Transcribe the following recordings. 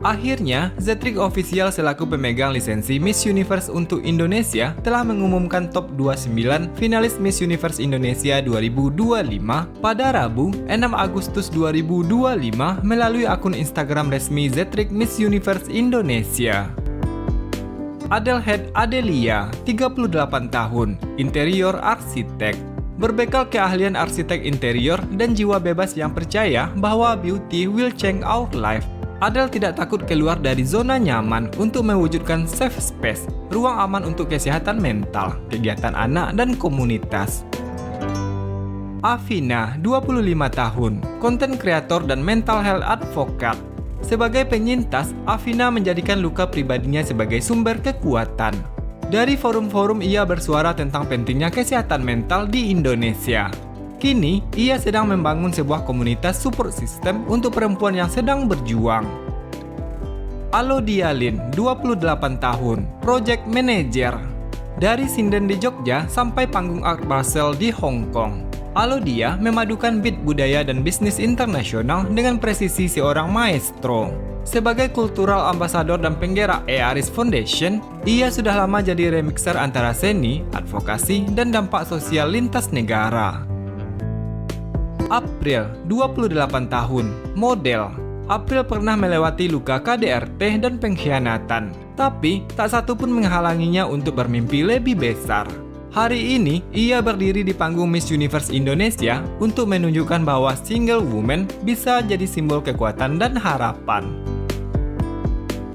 Akhirnya, Zetrik Official selaku pemegang lisensi Miss Universe untuk Indonesia telah mengumumkan top 29 finalis Miss Universe Indonesia 2025 pada Rabu, 6 Agustus 2025 melalui akun Instagram resmi Zetrik Miss Universe Indonesia. Adelheid Adelia, 38 tahun, interior arsitek. Berbekal keahlian arsitek interior dan jiwa bebas yang percaya bahwa beauty will change our life, Adel tidak takut keluar dari zona nyaman untuk mewujudkan safe space, ruang aman untuk kesehatan mental, kegiatan anak, dan komunitas. Afina, 25 tahun, konten kreator dan mental health advocate. Sebagai penyintas, Afina menjadikan luka pribadinya sebagai sumber kekuatan. Dari forum-forum ia bersuara tentang pentingnya kesehatan mental di Indonesia. Kini, ia sedang membangun sebuah komunitas support system untuk perempuan yang sedang berjuang. Alodialin, 28 tahun, project manager. Dari sinden di Jogja sampai panggung Art Basel di Hong Kong, Alodia memadukan beat budaya dan bisnis internasional dengan presisi seorang maestro. Sebagai kultural ambassador dan penggerak EARIS Foundation, ia sudah lama jadi remixer antara seni, advokasi, dan dampak sosial lintas negara. April, 28 tahun, model. April pernah melewati luka KDRT dan pengkhianatan, tapi tak satu pun menghalanginya untuk bermimpi lebih besar. Hari ini, ia berdiri di panggung Miss Universe Indonesia untuk menunjukkan bahwa single woman bisa jadi simbol kekuatan dan harapan.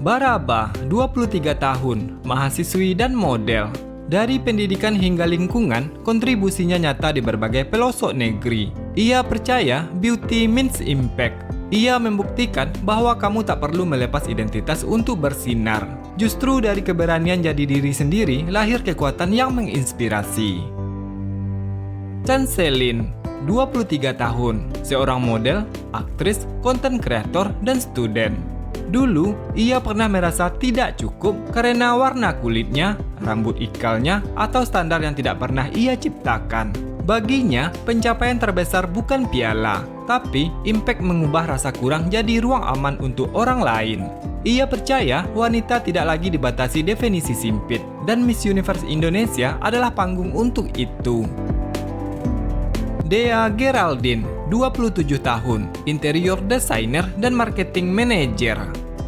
Baraba, 23 tahun, mahasiswi dan model. Dari pendidikan hingga lingkungan, kontribusinya nyata di berbagai pelosok negeri. Ia percaya beauty means impact. Ia membuktikan bahwa kamu tak perlu melepas identitas untuk bersinar. Justru dari keberanian jadi diri sendiri, lahir kekuatan yang menginspirasi. Chancelin, 23 tahun, seorang model, aktris, konten kreator, dan student. Dulu, ia pernah merasa tidak cukup karena warna kulitnya, rambut ikalnya, atau standar yang tidak pernah ia ciptakan. Baginya, pencapaian terbesar bukan piala, tapi impact mengubah rasa kurang jadi ruang aman untuk orang lain. Ia percaya wanita tidak lagi dibatasi definisi sempit, dan Miss Universe Indonesia adalah panggung untuk itu. Dea Geraldine, 27 tahun, interior designer dan marketing manager.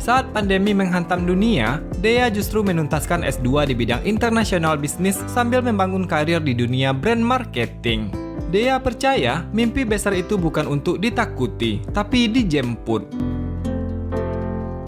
Saat pandemi menghantam dunia, Dea justru menuntaskan S2 di bidang international business sambil membangun karir di dunia brand marketing. Dea percaya mimpi besar itu bukan untuk ditakuti, tapi dijemput.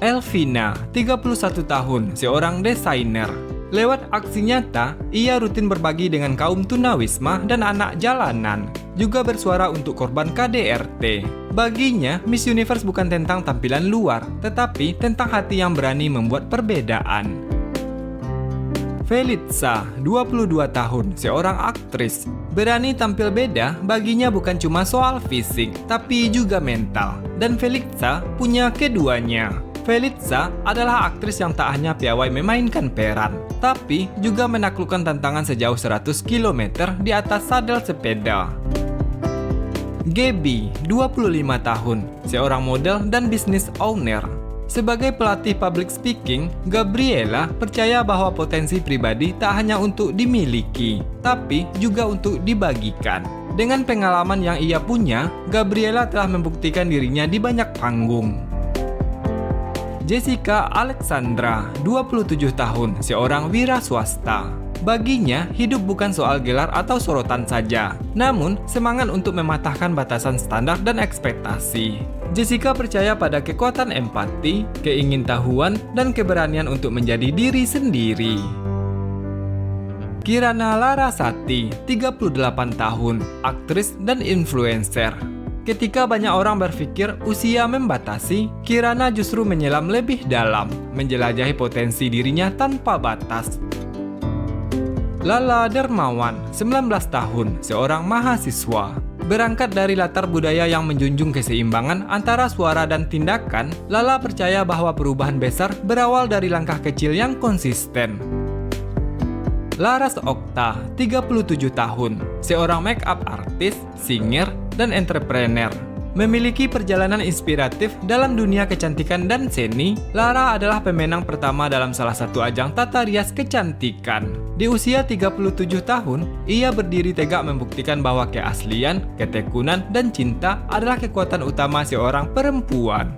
Elvina, 31 tahun, seorang desainer. Lewat aksi nyata, ia rutin berbagi dengan kaum tunawisma dan anak jalanan, juga bersuara untuk korban KDRT. Baginya, Miss Universe bukan tentang tampilan luar, tetapi tentang hati yang berani membuat perbedaan. Felitza, 22 tahun, seorang aktris. Berani tampil beda baginya bukan cuma soal fisik, tapi juga mental. Dan Felitza punya keduanya. Felitza adalah aktris yang tak hanya piawai memainkan peran, tapi juga menaklukkan tantangan sejauh 100 km di atas sadel sepeda. Gaby, 25 tahun, seorang model dan business owner. Sebagai pelatih public speaking, Gabriela percaya bahwa potensi pribadi tak hanya untuk dimiliki, tapi juga untuk dibagikan. Dengan pengalaman yang ia punya, Gabriela telah membuktikan dirinya di banyak panggung. Jessica Alexandra, 27 tahun, seorang wira swasta. Baginya, hidup bukan soal gelar atau sorotan saja, namun semangat untuk mematahkan batasan standar dan ekspektasi. Jessica percaya pada kekuatan empati, keingintahuan, dan keberanian untuk menjadi diri sendiri. Kirana Larasati, 38 tahun, aktris dan influencer. Ketika banyak orang berpikir usia membatasi, Kirana justru menyelam lebih dalam, menjelajahi potensi dirinya tanpa batas. Lala Dermawan, 19 tahun, seorang mahasiswa. Berangkat dari latar budaya yang menjunjung keseimbangan antara suara dan tindakan, Lala percaya bahwa perubahan besar berawal dari langkah kecil yang konsisten. Laras Okta, 37 tahun, seorang make-up artist, singer, dan entrepreneur. Memiliki perjalanan inspiratif dalam dunia kecantikan dan seni, Lara adalah pemenang pertama dalam salah satu ajang tata rias kecantikan. Di usia 37 tahun, ia berdiri tegak membuktikan bahwa keaslian, ketekunan, dan cinta adalah kekuatan utama seorang perempuan.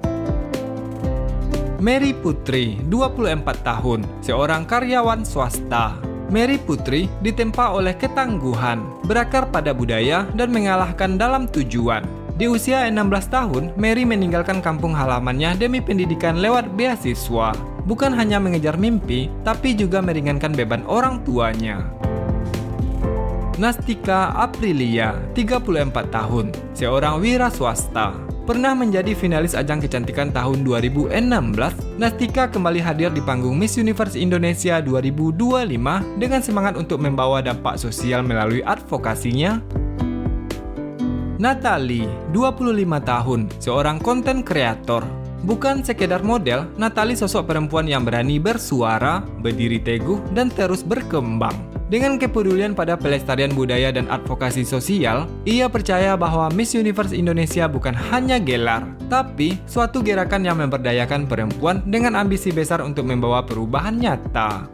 Mary Putri, 24 tahun, seorang karyawan swasta. Mary Putri ditempa oleh ketangguhan, berakar pada budaya, dan mengalahkan dalam tujuan. Di usia 16 tahun, Mary meninggalkan kampung halamannya demi pendidikan lewat beasiswa. Bukan hanya mengejar mimpi, tapi juga meringankan beban orang tuanya. Nastika Aprilia, 34 tahun, seorang wira swasta. Pernah menjadi finalis ajang kecantikan tahun 2016, Nastika kembali hadir di panggung Miss Universe Indonesia 2025 dengan semangat untuk membawa dampak sosial melalui advokasinya. Natalie, 25 tahun, seorang konten kreator. Bukan sekedar model, Natalie sosok perempuan yang berani bersuara, berdiri teguh, dan terus berkembang. Dengan kepedulian pada pelestarian budaya dan advokasi sosial, ia percaya bahwa Miss Universe Indonesia bukan hanya gelar, tapi suatu gerakan yang memberdayakan perempuan dengan ambisi besar untuk membawa perubahan nyata.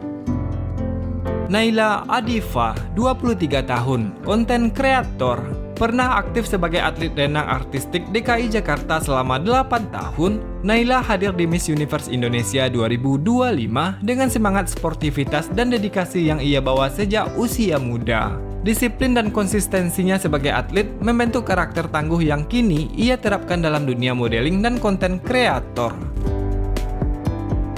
Naila Adifa, 23 tahun, konten kreator. Pernah aktif sebagai atlet renang artistik DKI Jakarta selama 8 tahun, Naila hadir di Miss Universe Indonesia 2025 dengan semangat sportivitas dan dedikasi yang ia bawa sejak usia muda. Disiplin dan konsistensinya sebagai atlet membentuk karakter tangguh yang kini ia terapkan dalam dunia modeling dan konten kreator.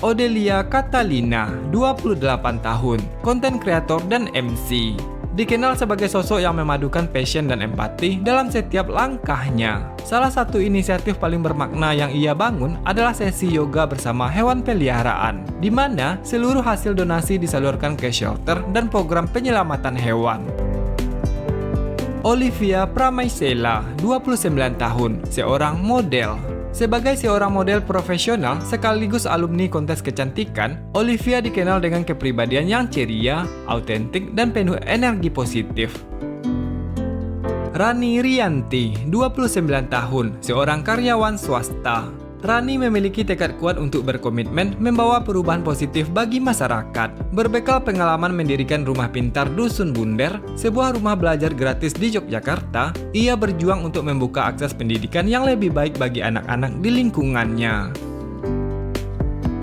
Odelia Catalina, 28 tahun, konten kreator dan MC. Dikenal sebagai sosok yang memadukan passion dan empati dalam setiap langkahnya. Salah satu inisiatif paling bermakna yang ia bangun adalah sesi yoga bersama hewan peliharaan, di mana seluruh hasil donasi disalurkan ke shelter dan program penyelamatan hewan. Olivia Pramaisela, 29 tahun, seorang model. Sebagai seorang model profesional sekaligus alumni kontes kecantikan, Olivia dikenal dengan kepribadian yang ceria, autentik, dan penuh energi positif. Rani Rianti, 29 tahun, seorang karyawan swasta. Rani memiliki tekad kuat untuk berkomitmen membawa perubahan positif bagi masyarakat. Berbekal pengalaman mendirikan Rumah Pintar Dusun Bunder, sebuah rumah belajar gratis di Yogyakarta, ia berjuang untuk membuka akses pendidikan yang lebih baik bagi anak-anak di lingkungannya.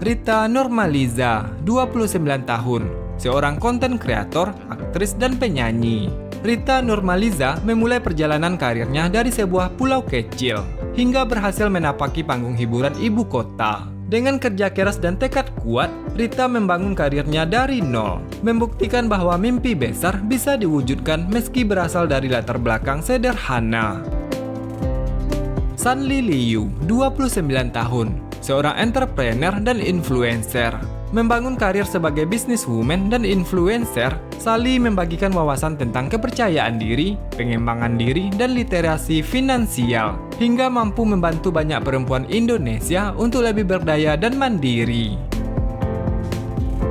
Rita Normaliza, 29 tahun, seorang konten kreator, aktris, dan penyanyi. Rita Normaliza memulai perjalanan karirnya dari sebuah pulau kecil hingga berhasil menapaki panggung hiburan ibu kota. Dengan kerja keras dan tekad kuat, Rita membangun karirnya dari nol, membuktikan bahwa mimpi besar bisa diwujudkan meski berasal dari latar belakang sederhana. Sanli Liu, 29 tahun, seorang entrepreneur dan influencer. Membangun karir sebagai businesswoman dan influencer, Sally membagikan wawasan tentang kepercayaan diri, pengembangan diri, dan literasi finansial, hingga mampu membantu banyak perempuan Indonesia untuk lebih berdaya dan mandiri.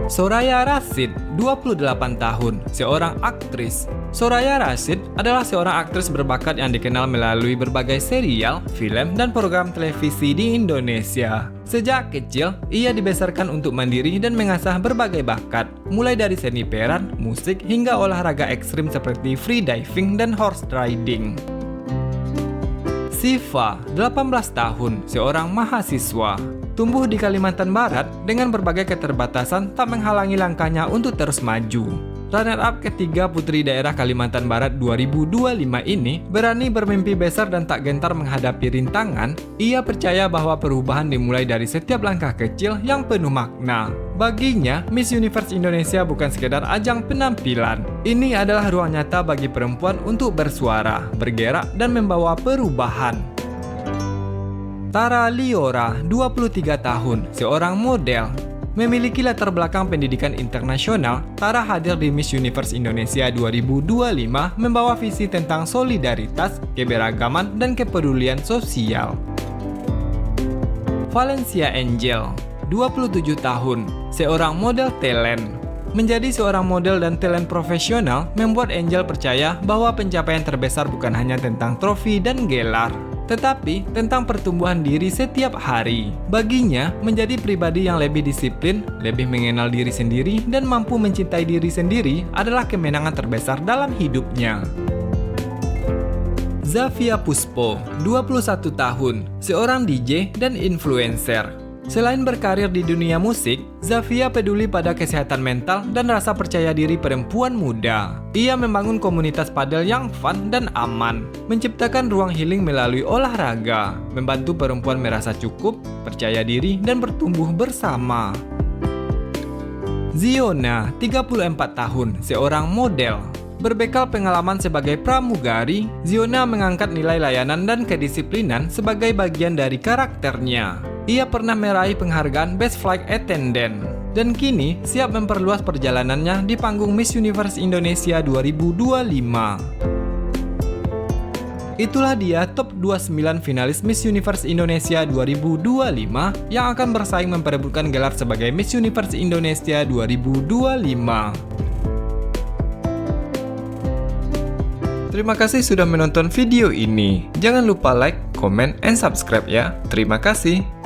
Soraya Rasyid, 28 tahun, seorang aktris. Soraya Rasyid adalah seorang aktris berbakat yang dikenal melalui berbagai serial, film, dan program televisi di Indonesia. Sejak kecil, ia dibesarkan untuk mandiri dan mengasah berbagai bakat, mulai dari seni peran, musik, hingga olahraga ekstrim seperti free diving dan horse riding. Siva, 18 tahun, seorang mahasiswa. Tumbuh di Kalimantan Barat dengan berbagai keterbatasan tak menghalangi langkahnya untuk terus maju. Runner-up ketiga Putri Daerah Kalimantan Barat 2025 ini berani bermimpi besar dan tak gentar menghadapi rintangan. Ia percaya bahwa perubahan dimulai dari setiap langkah kecil yang penuh makna. Baginya, Miss Universe Indonesia bukan sekedar ajang penampilan. Ini adalah ruang nyata bagi perempuan untuk bersuara, bergerak, dan membawa perubahan. Tara Liora, 23 tahun, seorang model. Memiliki latar belakang pendidikan internasional, Tara hadir di Miss Universe Indonesia 2025 membawa visi tentang solidaritas, keberagaman, dan kepedulian sosial. Valencia Angel, 27 tahun, seorang model talent. Menjadi seorang model dan talent profesional membuat Angel percaya bahwa pencapaian terbesar bukan hanya tentang trofi dan gelar, tetapi tentang pertumbuhan diri setiap hari. Baginya, menjadi pribadi yang lebih disiplin, lebih mengenal diri sendiri, dan mampu mencintai diri sendiri adalah kemenangan terbesar dalam hidupnya. Zavia Puspo, 21 tahun, seorang DJ dan influencer. Selain berkarir di dunia musik, Zavia peduli pada kesehatan mental dan rasa percaya diri perempuan muda. Ia membangun komunitas padel yang fun dan aman, menciptakan ruang healing melalui olahraga, membantu perempuan merasa cukup, percaya diri, dan bertumbuh bersama. Ziona, 34 tahun, seorang model. Berbekal pengalaman sebagai pramugari, Ziona mengangkat nilai layanan dan kedisiplinan sebagai bagian dari karakternya. Ia pernah meraih penghargaan Best Flight Attendant, dan kini siap memperluas perjalanannya di panggung Miss Universe Indonesia 2025. Itulah dia top 29 finalis Miss Universe Indonesia 2025 yang akan bersaing memperebutkan gelar sebagai Miss Universe Indonesia 2025. Terima kasih sudah menonton video ini. Jangan lupa like, comment, and subscribe ya. Terima kasih.